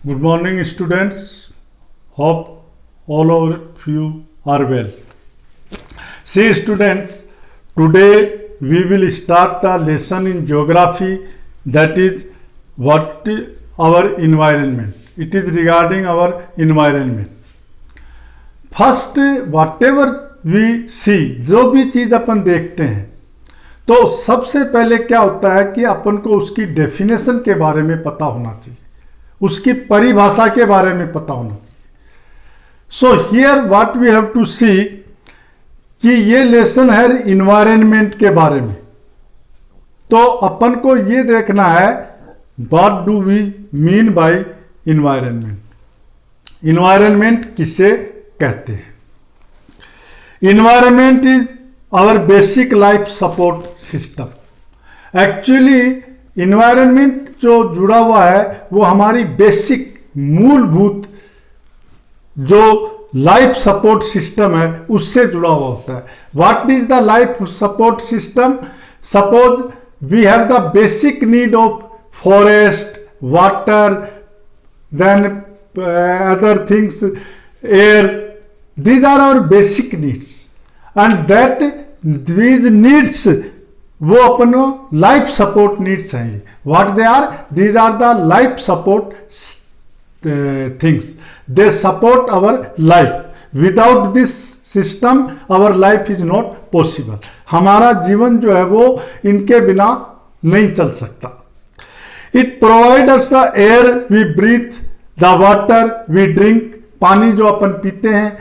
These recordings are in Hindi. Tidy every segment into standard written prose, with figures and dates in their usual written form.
Good morning, students. Hope all of you are well. See, students, today we will start the lesson in geography, that is what our environment. It is regarding our environment. First, whatever we see, जो भी चीज़ अपन देखते हैं, तो सबसे पहले क्या होता है कि अपन को उसकी डेफिनेशन के बारे में पता होना चाहिए, उसकी परिभाषा के बारे में पता होना चाहिए। So here what we have to see कि ये लेसन है इन्वायरमेंट के बारे में। तो अपन को ये देखना है what do we mean by environment, environment किसे कहते हैं। Environment is our basic life support system. Actually environment जो जुड़ा हुआ है वो हमारी बेसिक मूलभूत जो लाइफ सपोर्ट सिस्टम है उससे जुड़ा हुआ होता है। What is the life support system? Suppose we have the basic need of forest, water, then other things, air, these are our basic needs and that these needs वो अपन लाइफ सपोर्ट नीड्स हैं। What they are? These are the life support things, they support our life. Without this system our life is not possible. हमारा जीवन जो है वो इनके बिना नहीं चल सकता। It provide us the air we breathe, the water we drink, पानी जो अपन पीते हैं,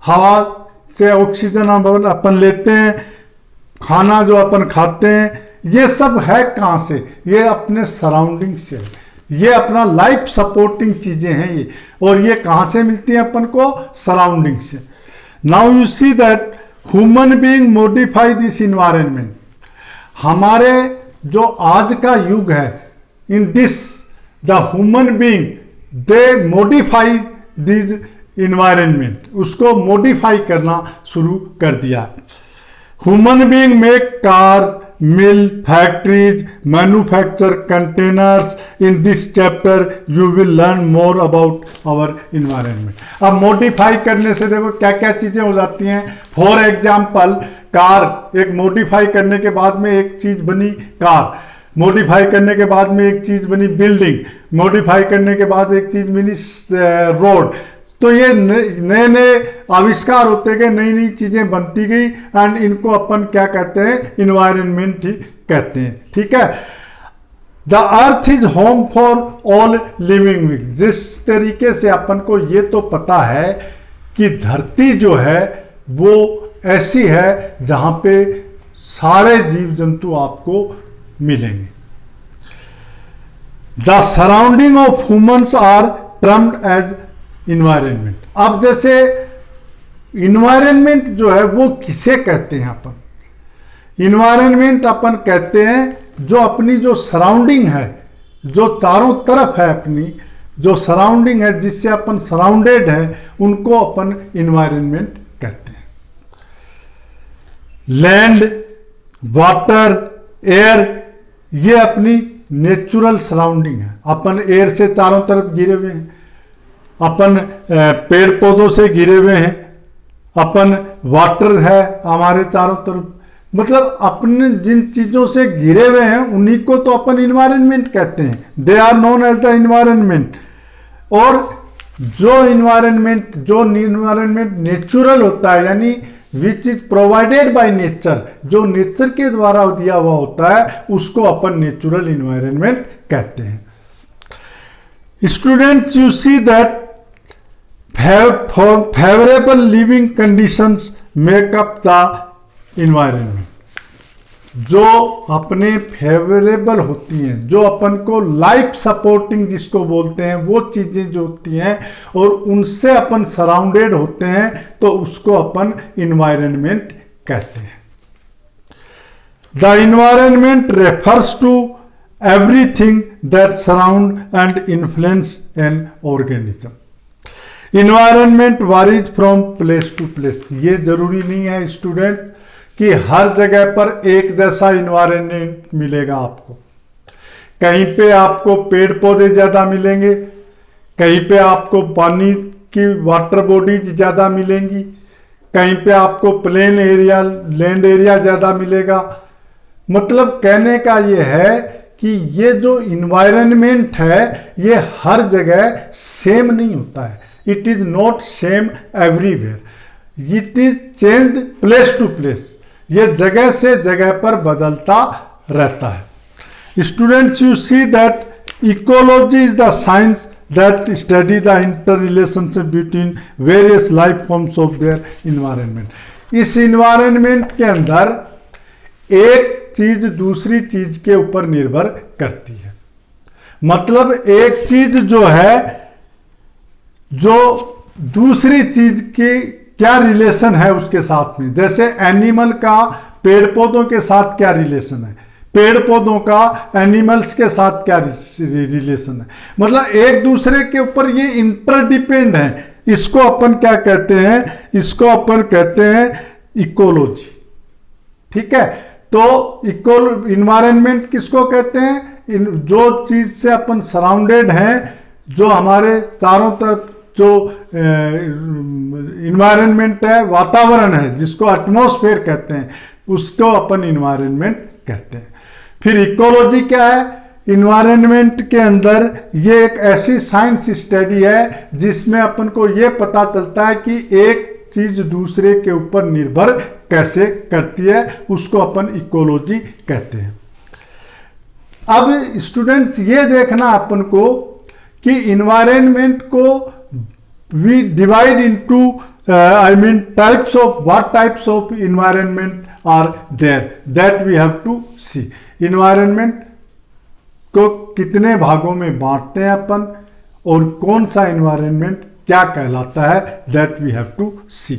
हवा से ऑक्सीजन अपन लेते हैं, खाना जो अपन खाते हैं, ये सब है कहाँ से? ये अपने सराउंडिंग से, ये अपना लाइफ सपोर्टिंग चीज़ें हैं ये। और ये कहाँ से मिलती हैं अपन को? सराउंडिंग से। Now you see that human being modify this environment. हमारे जो आज का युग है, in this the human being they modify this environment, उसको मॉडिफाई करना शुरू कर दिया। Human being make car, mill, factories, manufacture containers. In this chapter you will learn more about our environment. अब मॉडिफाई करने से देखो क्या क्या चीज़ें हो जाती हैं। फॉर एग्जाम्पल कार, एक मॉडिफाई करने के बाद में एक चीज़ बनी कार, मॉडिफाई करने के बाद में एक चीज़ बनी बिल्डिंग, मॉडिफाई करने के बाद एक चीज़ बनी रोड। तो ये नए नए आविष्कार होते गए, नई नई चीज़ें बनती गई एंड इनको अपन क्या कहते हैं? इन्वायरमेंट ही कहते हैं। ठीक है। The earth is home for all living beings. जिस तरीके से अपन को ये तो पता है कि धरती जो है वो ऐसी है जहाँ पे सारे जीव जंतु आपको मिलेंगे। The surrounding of humans are termed as environment. अब जैसे इन्वायरमेंट जो है वो किसे कहते हैं अपन? इन्वायरमेंट अपन कहते हैं जो अपनी जो सराउंडिंग है, जो चारों तरफ है, अपनी जो सराउंडिंग है, जिससे अपन सराउंडेड है, उनको अपन इन्वायरमेंट कहते हैं। लैंड, वाटर, एयर, ये अपनी नेचुरल सराउंडिंग है। अपन एयर से चारों तरफ घिरे हुए हैं, अपन पेड़ पौधों से घिरे हुए हैं, अपन वाटर है हमारे चारों तरफ। मतलब अपने जिन चीज़ों से घिरे हुए हैं उन्हीं को तो अपन इन्वायरमेंट कहते हैं। They are known as the environment. और जो इन्वायरमेंट नेचुरल होता है, यानी which is provided by nature, जो नेचर के द्वारा दिया हुआ होता है, उसको अपन नेचुरल इन्वायरमेंट कहते हैं। Students, you see that favorable living conditions make up the environment। जो अपने फेवरेबल होती हैं, जो अपन को लाइफ सपोर्टिंग जिसको बोलते हैं, वो चीज़ें जो होती हैं और उनसे अपन सराउंडेड होते हैं, तो उसको अपन इन्वायरमेंट कहते हैं। The environment refers to everything that surround and influence an organism. Environment varies from place to place. ये जरूरी नहीं है स्टूडेंट कि हर जगह पर एक जैसा इन्वायरमेंट मिलेगा आपको। कहीं पे आपको पेड़ पौधे ज़्यादा मिलेंगे, कहीं पे आपको पानी की वाटर बॉडीज ज़्यादा मिलेंगी, कहीं पे आपको प्लेन एरिया लैंड एरिया ज़्यादा मिलेगा। मतलब कहने का ये है कि ये जो इन्वायरमेंट है ये हर जगह सेम नहीं होता है। It is not same everywhere, it is changed place to place, ये जगह से जगह पर बदलता रहता है। Students, you see that ecology is the science that study the interrelationship between various life forms of their environment। इस environment के अंदर एक चीज दूसरी चीज के ऊपर निर्भर करती है। मतलब एक चीज जो है जो दूसरी चीज की क्या रिलेशन है उसके साथ में, जैसे एनिमल का पेड़ पौधों के साथ क्या रिलेशन है, पेड़ पौधों का एनिमल्स के साथ क्या रिलेशन है। मतलब एक दूसरे के ऊपर ये इंटरडिपेंड है। इसको अपन क्या कहते हैं, इसको अपन कहते हैं इकोलॉजी। ठीक है, तो इन्वायरमेंट किसको कहते हैं, जो चीज से अपन सराउंडेड हैं, जो हमारे चारों तरफ जो इन्वायरमेंट है, वातावरण है, जिसको एटमॉस्फेयर कहते हैं, उसको अपन इन्वायरमेंट कहते हैं। फिर इकोलॉजी क्या है, इन्वायरमेंट के अंदर ये एक ऐसी साइंस स्टडी है जिसमें अपन को ये पता चलता है कि एक चीज दूसरे के ऊपर निर्भर कैसे करती है, उसको अपन इकोलॉजी कहते हैं। अब स्टूडेंट्स ये देखना अपन को कि इन्वायरमेंट को we divide into types of what types of environment are there, that we have to see. Environment को कितने भागों में बांटते हैं अपन, और कौन सा इन्वायरमेंट क्या कहलाता है, that we have to see.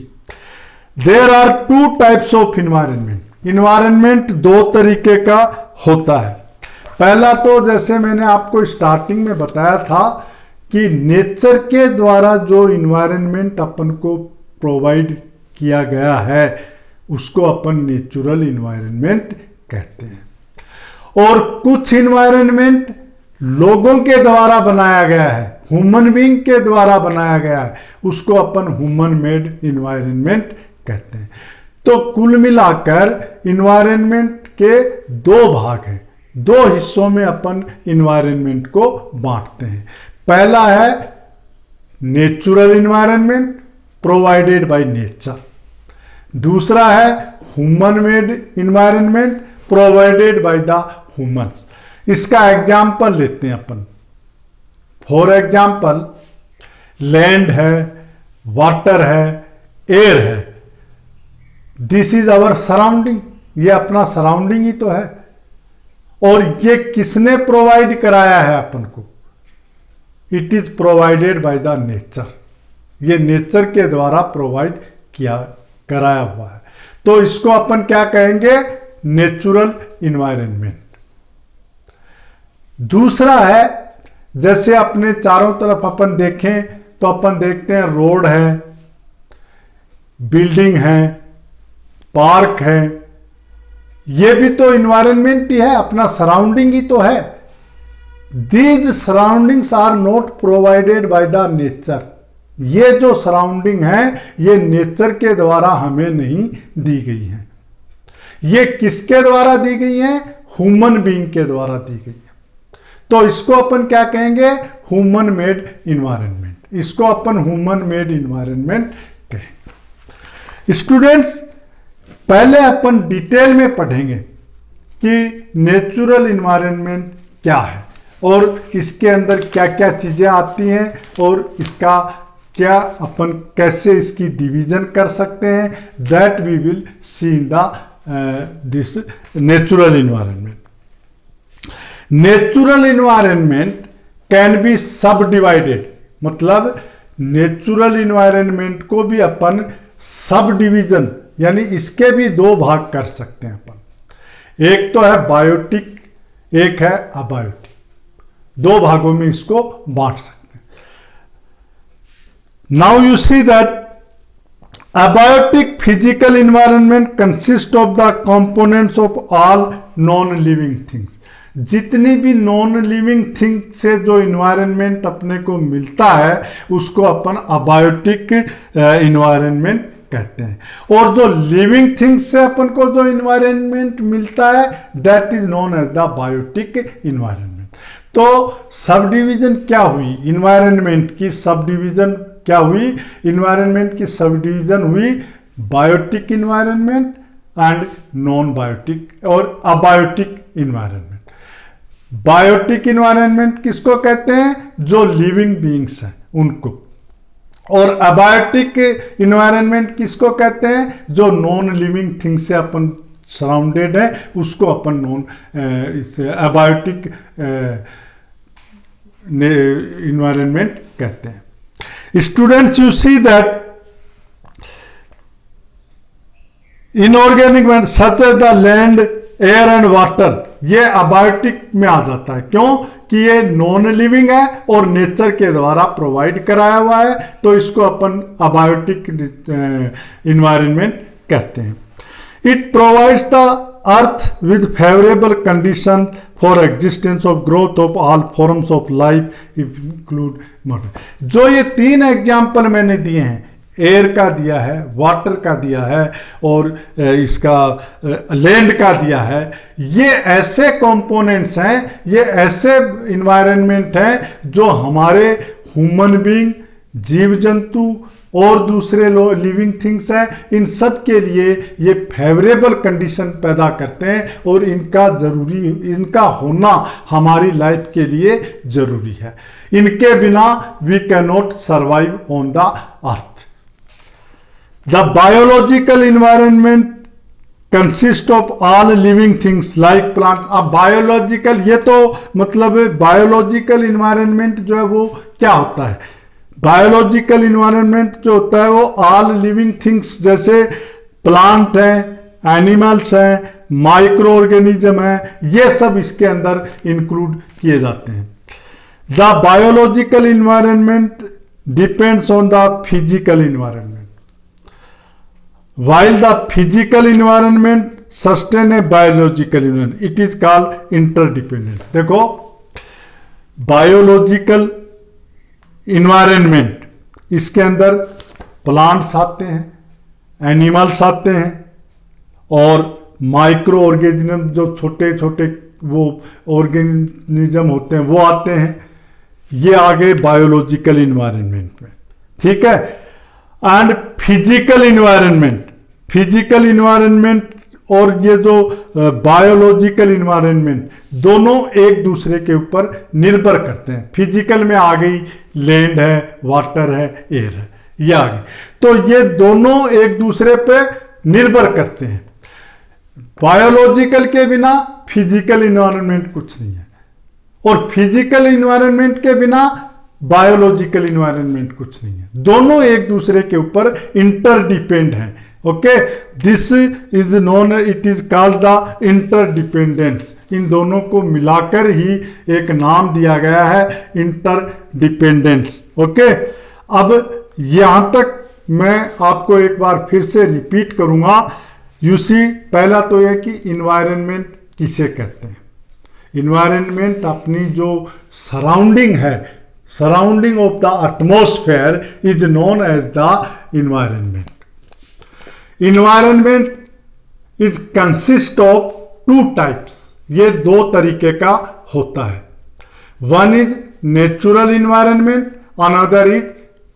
There are two types of environment. Environment दो तरीके का होता है। पहला तो जैसे मैंने आपको स्टार्टिंग में बताया था कि नेचर के द्वारा जो इन्वायरमेंट अपन को प्रोवाइड किया गया है उसको अपन नेचुरल इन्वायरमेंट कहते हैं। और कुछ इन्वायरमेंट लोगों के द्वारा बनाया गया है, ह्यूमन बीइंग के द्वारा बनाया गया है, उसको अपन ह्यूमन मेड इन्वायरमेंट कहते हैं। तो कुल मिलाकर इन्वायरमेंट के दो भाग हैं, दो हिस्सों में अपन इन्वायरमेंट को बांटते हैं। पहला है natural environment provided by nature, दूसरा है human made environment provided by the humans. इसका एग्जाम्पल लेते हैं अपन। फॉर एग्जाम्पल लैंड है, वाटर है, एयर है, दिस इज आवर सराउंडिंग, ये अपना सराउंडिंग ही तो है। और ये किसने प्रोवाइड कराया है अपन को, it is provided by the nature, ये नेचर के द्वारा प्रोवाइड किया कराया हुआ है। तो इसको अपन क्या कहेंगे, नेचुरल इन्वायरमेंट। दूसरा है, जैसे अपने चारों तरफ अपन देखें तो अपन देखते हैं रोड है, बिल्डिंग है, पार्क है, ये भी तो इन्वायरमेंट ही है, अपना सराउंडिंग ही तो है। These surroundings are not provided by the nature, ये जो सराउंडिंग है ये नेचर के द्वारा हमें नहीं दी गई है। ये किसके द्वारा दी गई है, ह्यूमन बीइंग के द्वारा दी गई है। तो इसको अपन क्या कहेंगे, ह्यूमन मेड इन्वायरमेंट, इसको अपन ह्यूमन मेड इन्वायरमेंट कहेंगे। स्टूडेंट्स, पहले अपन डिटेल में पढ़ेंगे कि नेचुरल इन्वायरमेंट क्या है और इसके अंदर क्या क्या चीजें आती हैं और इसका क्या अपन कैसे इसकी डिवीजन कर सकते हैं, that we will see in the this natural environment. Natural environment can be subdivided, मतलब नेचुरल इन्वायरमेंट को भी अपन सब डिवीजन यानी इसके भी दो भाग कर सकते हैं अपन। एक तो है बायोटिक, एक है अबायोटिक, दो भागों में इसको बांट सकते हैं। Now you see that abiotic physical environment consists of the components of all non living things। जितनी भी नॉन लिविंग थिंग से जो इन्वायरमेंट अपने को मिलता है उसको अपन अबायोटिक इन्वायरमेंट कहते हैं। और जो लिविंग थिंग्स से अपन को जो इन्वायरमेंट मिलता है that is known as the biotic environment. तो सब डिवीजन क्या हुई इन्वायरमेंट की? सब डिवीजन क्या हुई? इन्वायरमेंट की सब डिवीजन हुई biotic environment and non biotic और अबायोटिक इन्वायरमेंट। बायोटिक इन्वायरमेंट किसको कहते हैं? जो लिविंग बीइंग्स हैं उनको। और अबायोटिक इन्वायरमेंट किसको कहते हैं? जो नॉन लिविंग थिंग से अपन सराउंडेड है उसको अपन नॉन अबायोटिक इन्वायरमेंट कहते हैं। Students, you see that inorganic such as the land, air and water, ये अबायोटिक में आ जाता है। क्यों? कि ये नॉन लिविंग है और नेचर के द्वारा प्रोवाइड कराया हुआ है, तो इसको अपन अबायोटिक इन्वायरमेंट कहते हैं। It provides the earth with favourable condition for existence of growth of all forms of life include model. जो ये 3 एग्जाम्पल मैंने दिए हैं, एयर का दिया है, वाटर का दिया है और इसका लैंड का दिया है, ये ऐसे कंपोनेंट्स हैं, ये ऐसे इन्वायरमेंट हैं जो हमारे ह्यूमन बीइंग, जीव जंतु और दूसरे लिविंग थिंग्स हैं, इन सब के लिए ये फेवरेबल कंडीशन पैदा करते हैं और इनका होना हमारी लाइफ के लिए जरूरी है। इनके बिना we can not survive on the earth. The biological environment consists of all living things like plants। अब बायोलॉजिकल, ये तो मतलब बायोलॉजिकल इन्वायरमेंट जो है वो क्या होता है? बायोलॉजिकल इन्वायरमेंट जो होता है वो ऑल लिविंग थिंग्स, जैसे प्लांट हैं, एनिमल्स हैं, माइक्रो ऑर्गेनिज्म हैं, ये सब इसके अंदर इंक्लूड किए जाते हैं। The biological environment depends on the physical environment while the physical environment sustain a biological environment, it is called interdependent। देखो, बायोलॉजिकल इन्वायरमेंट, इसके अंदर प्लांट्स आते हैं, एनिमल्स आते हैं और माइक्रो ऑर्गेनिज्म जो छोटे छोटे वो ऑर्गेनिज्म होते हैं वो आते हैं। ये आगे बायोलॉजिकल इन्वायरमेंट में, ठीक है। And physical environment, physical environment और ये जो बायोलॉजिकल इन्वायरमेंट दोनों एक दूसरे के ऊपर निर्भर करते हैं। फिजिकल में आ गई लैंड है, वाटर है, एयर है, ये आ गई। तो ये दोनों एक दूसरे पे निर्भर करते हैं। बायोलॉजिकल के बिना फिजिकल इन्वायरमेंट कुछ नहीं है और फिजिकल इन्वायरमेंट के बिना बायोलॉजिकल इन्वायरमेंट कुछ नहीं है। दोनों एक दूसरे के ऊपर इंटरडिपेंड हैं। Okay, this is known, it is called the interdependence. इन दोनों को मिलाकर ही एक नाम दिया गया है, इंटरडिपेंडेंस। ओके, अब यहां तक मैं आपको एक बार फिर से रिपीट करूंगा। यू सी, पहला तो यह कि इन्वायरमेंट किसे कहते हैं? इन्वायरमेंट अपनी जो सराउंडिंग है, surrounding of the atmosphere is known as the environment. Environment is consist of 2 types. ये 2 तरीके का होता है। One is natural environment, another is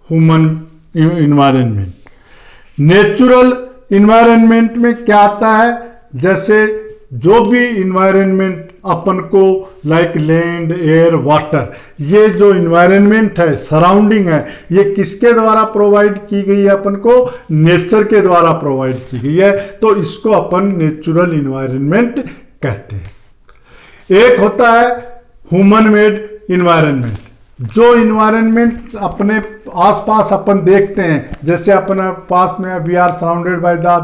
human environment. Natural environment में क्या आता है? जैसे जो भी इन्वायरमेंट अपन को लाइक लैंड, एयर, वाटर, ये जो इन्वायरमेंट है, सराउंडिंग है, ये किसके द्वारा प्रोवाइड की गई है? अपन को नेचर के द्वारा प्रोवाइड की गई है, तो इसको अपन नेचुरल इन्वायरमेंट कहते हैं। एक होता है ह्यूमन मेड इन्वायरमेंट, जो इन्वायरमेंट अपने आसपास अपन देखते हैं, जैसे अपने पास में we are surrounded by the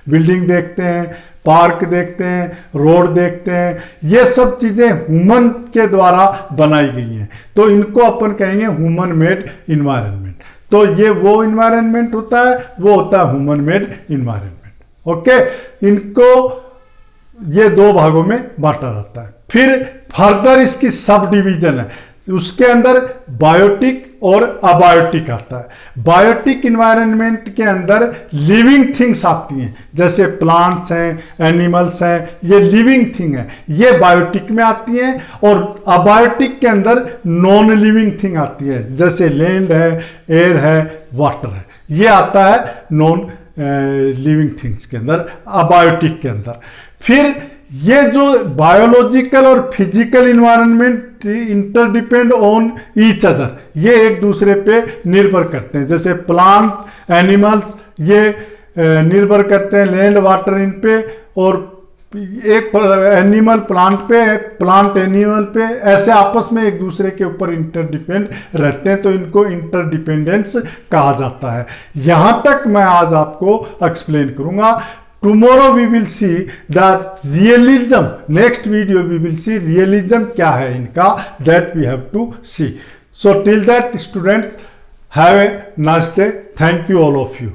building देखते हैं, पार्क देखते हैं, रोड देखते हैं, ये सब चीज़ें ह्यूमन के द्वारा बनाई गई हैं, तो इनको अपन कहेंगे ह्यूमन मेड इन्वायरमेंट। तो ये वो इन्वायरमेंट होता है, वो होता है ह्यूमन मेड इन्वायरमेंट। ओके, इनको ये 2 भागों में बांटा जाता है। फिर फर्दर इसकी सब डिवीजन है, उसके अंदर बायोटिक और अबायोटिक आता है। बायोटिक इन्वायरमेंट के अंदर लिविंग थिंग्स आती हैं, जैसे प्लांट्स हैं, एनिमल्स हैं, ये लिविंग थिंग है, ये बायोटिक में आती हैं। और अबायोटिक के अंदर नॉन लिविंग थिंग आती है, जैसे लैंड है, एयर है, वाटर है, ये आता है नॉन लिविंग थिंग्स के अंदर, अबायोटिक के अंदर। फिर ये जो बायोलॉजिकल और physical environment interdepend on each other, ये एक दूसरे पे निर्भर करते हैं, जैसे प्लांट एनिमल्स ये निर्भर करते हैं लैंड वाटर इन पे, और एक एनिमल प्लांट पे, प्लांट एनिमल पे, ऐसे आपस में एक दूसरे के ऊपर इंटरडिपेंड रहते हैं, तो इनको इंटरडिपेंडेंस कहा जाता है। यहां तक मैं आज आपको एक्सप्लेन करूंगा। Tomorrow we will see the realism, next video we will see realism क्या है इनका, that we have to see. So till that students, have a nice day, thank you all of you.